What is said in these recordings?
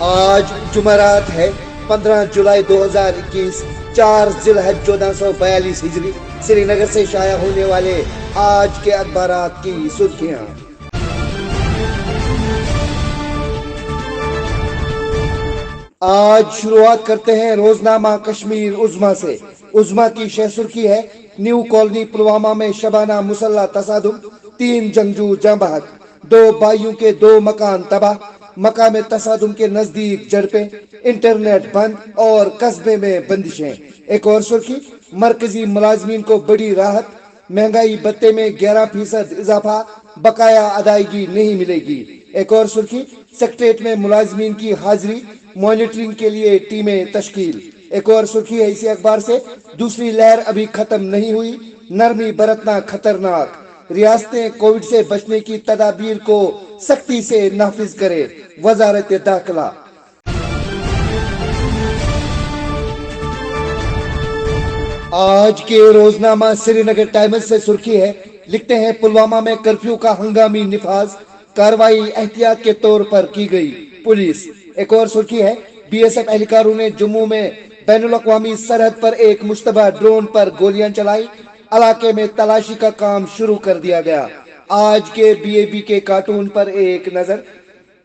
آج جمعرات ہے 15 جولائی 2021، 4 ذی الحج 1442 ہجری۔ سری نگر سے شائع ہونے والے آج کے اخبارات کی سرخیاں۔ آج شروعات کرتے ہیں روزنامہ کشمیر عظمیٰ سے۔ عظمیٰ کی شہ سرخی ہے: نیو کالونی پلوامہ میں شبانہ مسلح تصادم، 3 جنگجو جاں بحق، 2 بھائیوں کے 2 مکان تباہ، مقام تصادم کے نزدیک جھڑپیں، انٹرنیٹ بند اور قصبے میں بندشیں۔ ایک اور سرخی: مرکزی ملازمین کو بڑی راحت، مہنگائی بھتے میں 11% اضافہ، بقایا ادائیگی نہیں ملے گی۔ ایک اور سرخی: سیکریٹریٹ میں ملازمین کی حاضری، مانیٹرنگ کے لیے ٹیمیں تشکیل۔ ایک اور سرخی ہے اسی اخبار سے: دوسری لہر ابھی ختم نہیں ہوئی، نرمی برتنا خطرناک، ریاستیں کووڈ سے بچنے کی تدابیر کو سختی سے نافذ کرے، وزارت داخلہ۔ آج کے روزنامہ سری نگر ٹائمز سے سرخی ہے، لکھتے ہیں پلوامہ میں کرفیو کا ہنگامی نفاذ، کارروائی احتیاط کے طور پر کی گئی، پولیس۔ ایک اور سرخی ہے: بی ایس ایف اہلکاروں نے جموں میں بین الاقوامی سرحد پر ایک مشتبہ ڈرون پر گولیاں چلائی، علاقے میں تلاشی کا کام شروع کر دیا گیا۔ آج کے بی اے بی کے کارٹون پر ایک نظر۔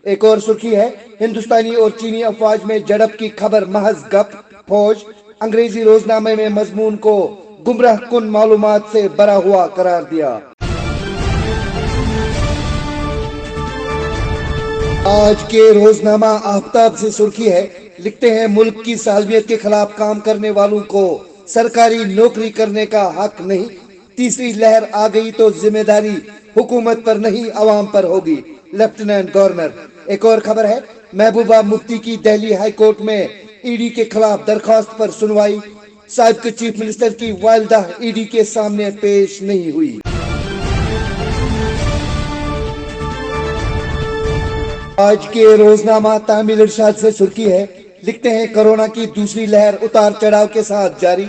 ایک اور سرخی ہے: ہندوستانی اور چینی افواج میں جھڑپ کی خبر محض گپ، فوج انگریزی روزنامے میں مضمون کو گمراہ کن معلومات سے بھرا ہوا قرار دیا۔ آج کے روزنامہ آفتاب سے سرخی ہے، لکھتے ہیں ملک کی سالمیت کے خلاف کام کرنے والوں کو سرکاری نوکری کرنے کا حق نہیں، تیسری لہر آ گئی تو ذمہ داری حکومت پر نہیں عوام پر ہوگی، لیفٹیننٹ گورنر۔ ایک اور خبر ہے: محبوبہ مفتی کی دہلی ہائی کورٹ میں ای ڈی کے خلاف درخواست پر سنوائی، سابق چیف منسٹر کی والدہ ای ڈی کے سامنے پیش نہیں ہوئی۔ آج کے روزنامہ تعمیل ارشاد سے سرخی ہے، لکھتے ہیں کرونا کی دوسری لہر اتار چڑھاؤ کے ساتھ جاری،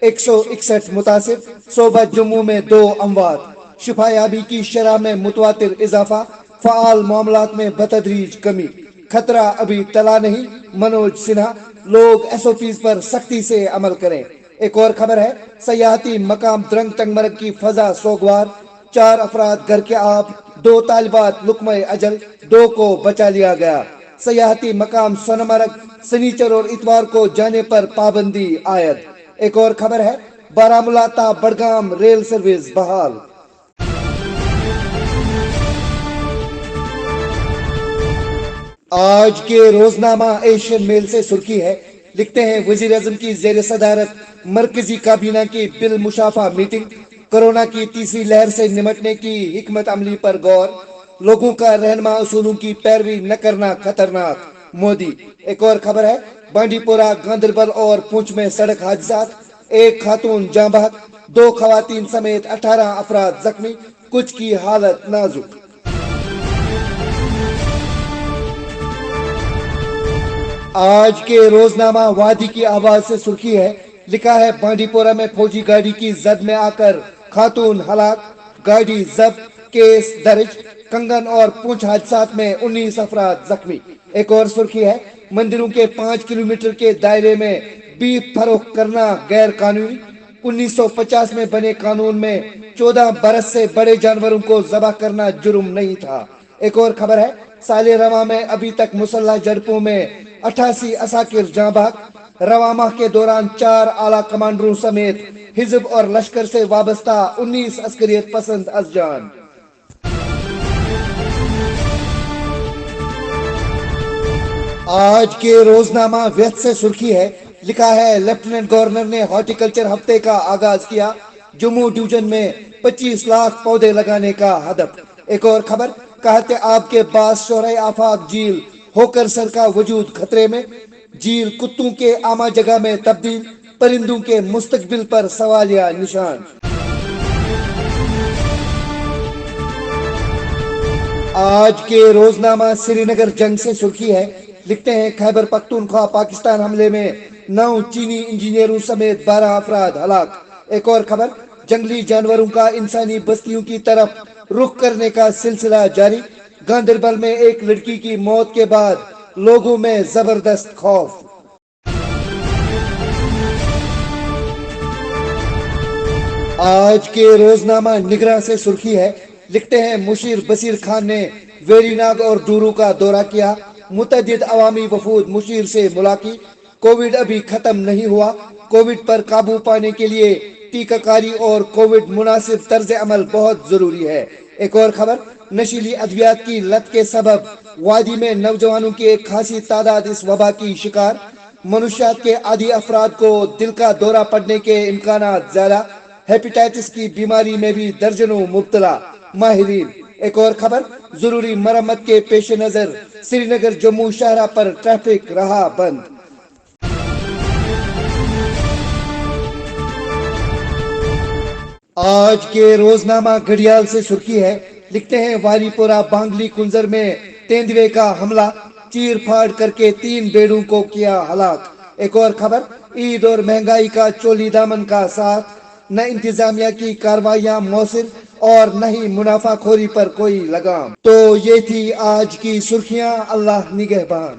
161 متاثر، صوبہ جموں میں 2 اموات، شفا یابی کی شرح میں متواتر اضافہ، فعال معاملات میں بتدریج کمی، خطرہ ابھی ٹلا نہیں، منوج سنہا، لوگ ایس او پیز پر سختی سے عمل کریں۔ ایک اور خبر ہے: سیاحتی مقام درنگ تنگ مرگ کی فضا سوگوار، 4 افراد گھر کے آب، 2 طالبات لقمہ اجل، 2 کو بچا لیا گیا۔ سیاحتی مقام سونمرگ سنیچر اور اتوار کو جانے پر پابندی عائد۔ ایک اور خبر ہے: بارہمولہ تا بڑگام ریل سروس بحال۔ آج کے روزنامہ ایشین میل سے سرخی ہے، لکھتے ہیں وزیر اعظم کی زیر صدارت مرکزی کابینہ کی بالمشافہ میٹنگ، کرونا کی تیسری لہر سے نمٹنے کی حکمت عملی پر غور، لوگوں کا رہنما اصولوں کی پیروی نہ کرنا خطرناک، مودی۔ ایک اور خبر ہے: بانڈی پورہ، گاندربل اور پونچھ میں سڑک حادثات، 1 خاتون جاں بحق، 2 خواتین سمیت 18 افراد زخمی، کچھ کی حالت نازک۔ آج کے روزنامہ وادی کی آواز سے سرخی ہے، لکھا ہے بانڈی پورہ میں فوجی گاڑی کی زد میں آ کر خاتون ہلاک، گاڑی ضبط، کیس درج، کنگن اور پونچھ حادثات میں 19 افراد زخمی۔ ایک اور سرخی ہے: مندروں کے 5 کلومیٹر کے دائرے میں بیف فروخت کرنا غیر قانونی، 1950 میں بنے قانون میں 14 برس سے بڑے جانوروں کو ذبح کرنا جرم نہیں تھا۔ ایک اور خبر ہے: سال رواں میں ابھی تک مسلح جھڑپوں میں 88 عساکر جاں بحق، رواں ماہ کے دوران 4 اعلیٰ کمانڈروں سمیت حزب اور لشکر سے وابستہ 19 عسکریت پسند از جان۔ آج کے روزنامہ ویت سے سرخی ہے، لکھا ہے لیفٹیننٹ گورنر نے ہارٹی کلچر ہفتے کا آغاز کیا، جموں ڈویژن میں 25 لاکھ پودے لگانے کا ہدف۔ ایک اور خبر: قحط آب کے باعث شرح آفاق جھیل ہوکرسر کا وجود خطرے میں، جھیل کتوں کے عامہ جگہ میں تبدیل، پرندوں کے مستقبل پر سوالیہ نشان۔ آج کے روزنامہ سری نگر جنگ سے سرخی ہے، لکھتے ہیں خیبر پختونخوا پاکستان حملے میں 9 چینی انجینئروں سمیت 12 افراد ہلاک۔ ایک اور خبر: جنگلی جانوروں کا انسانی بستیوں کی طرف رخ کرنے کا سلسلہ جاری، گاندربل میں ایک لڑکی کی موت کے بعد لوگوں میں زبردست خوف۔ آج کے روزنامہ نگراں سے سرخی ہے، لکھتے ہیں مشیر بصیر خان نے ویری ناگ اور ڈورو کا دورہ کیا، متعدد عوامی وفود مشیر سے ملاقی، کووڈ ابھی ختم نہیں ہوا، کووڈ پر قابو پانے کے لیے ٹیکہ کاری اور کووڈ مناسب طرز عمل بہت ضروری ہے۔ ایک اور خبر، نشیلی ادویات کی لت کے سبب وادی میں نوجوانوں کی ایک خاصی تعداد اس وبا کی شکار، منشیات کے عادی افراد کو دل کا دورہ پڑنے کے امکانات زیادہ، ہیپیٹائٹس کی بیماری میں بھی درجنوں مبتلا ماہرین۔ ایک اور خبر، ضروری مرمت کے پیش نظر سری نگر جموں شاہراہ پر ٹریفک رہا بند۔ آج کے روزنامہ گھڑیال سے سرخی ہے، لکھتے ہیں والی پورہ بانگلی کنزر میں تیندوے کا حملہ، چیر پھاڑ کر کے 3 بیڑوں کو کیا ہلاک۔ ایک اور خبر، عید اور مہنگائی کا چولی دامن کا ساتھ، نہ انتظامیہ کی کارروائیاں مؤثر اور نہ ہی منافع خوری پر کوئی لگام۔ تو یہ تھی آج کی سرخیاں، اللہ نگہبان۔